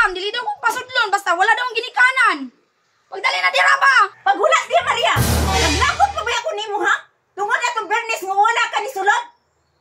ma'am, dili daw kong pasudlon basta wala daw ang ginikanan. Pagdali na dira ba? Paghulat di Maria. Naglakot pa ba ako nimo ha? Tungod atong Bernes nga wala ka ni sulod.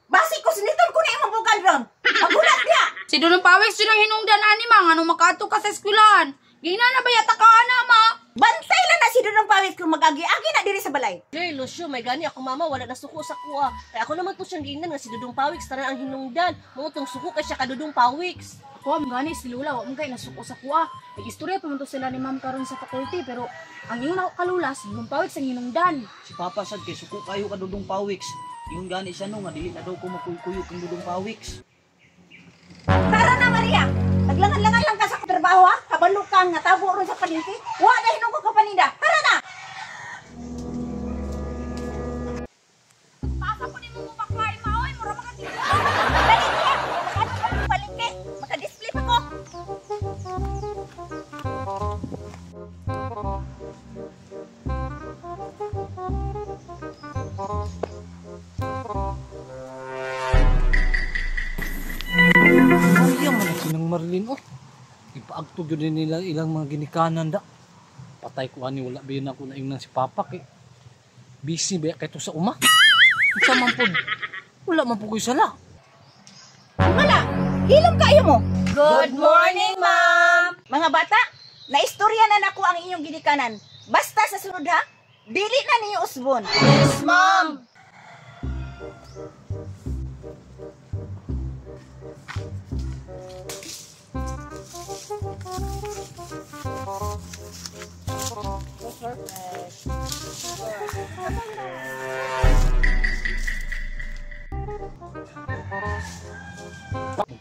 Basi ko siniton ko na imong bukan ron. Paghulat dia. Si Dudong Pawix jud ang hinungdan ani ma ngano makaadto ka sa eskwelahan. Gina na ba yata ka ana ma? Bantay lang na si Dudong Pawix kung mag-agi-agi na diri sa balay. Hey, Lucio, may gani ako mama, wala na suko sa kuha. Kaya ako naman to siyang giingnan nga si Dudong Pawix, tanan ang hinungdan. Mo tong suko kay siya ka Dudong Pawix. Ako am gani si Lula, wa mo kay nasuko sa kuha. Nag-istorya pa man to sila ni ma'am karon sa faculty pero ang ingon ako kalula si Dudong Pawix ang hinungdan. Si Papa sad kay suko kayo ka Dudong Pawix. Yung gani siya no nga dili na daw ko makuy-kuyo kang Dudong Pawix. Tara na Maria. Naglangan-langan lang ka sa trabaho ha. Kabalo ka nga tabo ron sa palengke. Wa na hinungko ka paninda. Tara na. Pasa ko nimo mo baklay maoy, mura makatiyo. Dali niya. Ano ka sa palengke? Maka-display pa ko. Maria man kinang Marlin oh. Ipaagtog yun nila ilang mga ginikanan da. Patay ko ani wala biyon ako na ingnan si Papa kay busy ba kay to sa uma. Unsa man pod? Wala man po ko sala. Wala. Hilom kayo mo. Good morning, ma'am! Mga bata, naistorya na nako ang inyong ginikanan. Basta sa sunod ha, dili na ninyo usbon. Yes, ma'am!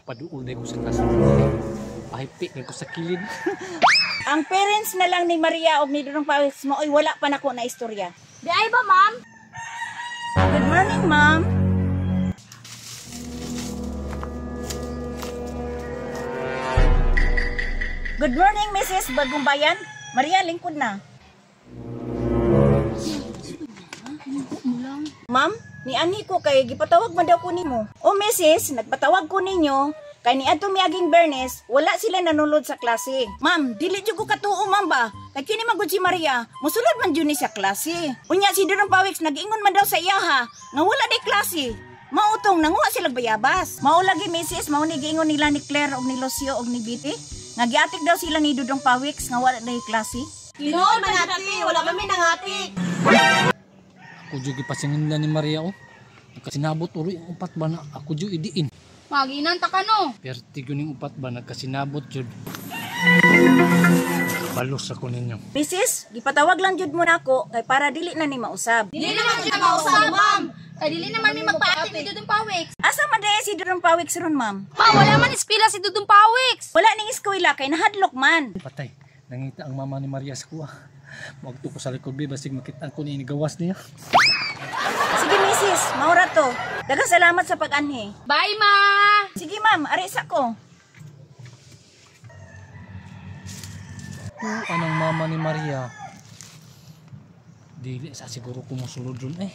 Paduol ko sa kaso. Pahipik ko sa kilid. Ang parents na lang ni Maria o ni Dudong Pawix mo ay wala pa nako na istorya. Di ay ba ma'am? Good morning, ma'am. Good morning, Mrs. Bagong Bayan. Maria, lingkod na. Ma'am, ni ani ko kay gipatawag man daw ko nimo. O Mrs., nagpatawag ko ninyo kay ni adto miaging Bernes, wala sila nanulod sa klase. Ma'am, dili jud ko katuo ma'am ba? Kay kini magud si Maria, musulod man jud ni sa klase. Unya si Dudong Pawix nag-ingon man daw sa iya ha, nga wala day klase. Mautong nanguha sila bayabas. Mao lagi Mrs., mao ni giingon nila ni Claire og ni Lucio og ni Biti. Nga giatik daw sila ni Dudong Pawix nga wala day klase. Tinoon man ati, wala man may nangatik. Ako jud gipasingin ni Maria oh. Nakasinabot uri ang upat ba na ako jud idiin. Maginan ta kano. Perti yun yung upat ba nagkasinabot jud. Balos ako ninyo. Mrs., gipatawag lang jud mo nako kay para dili na ni mausab. Dili naman siya mausap ma'am. Kay dili naman mi magpaati ni Dudong Pawix. Asa man day si Dudong Pawix ron, ma'am? Ma, wala man eskwela si Dudong Pawix. Wala ning eskwela kay nahadlok man. Patay. Nangita ang mama ni Maria sa kuha. Magto ko sa likod bi basig makita ko ni gawas niya. Sige, Mrs., maura to. Daghang salamat sa pag-anhi. Bye ma. Sige, ma'am, ari sa ko. Anong mama ni Maria? Dili sa siguro kumusulod ron eh.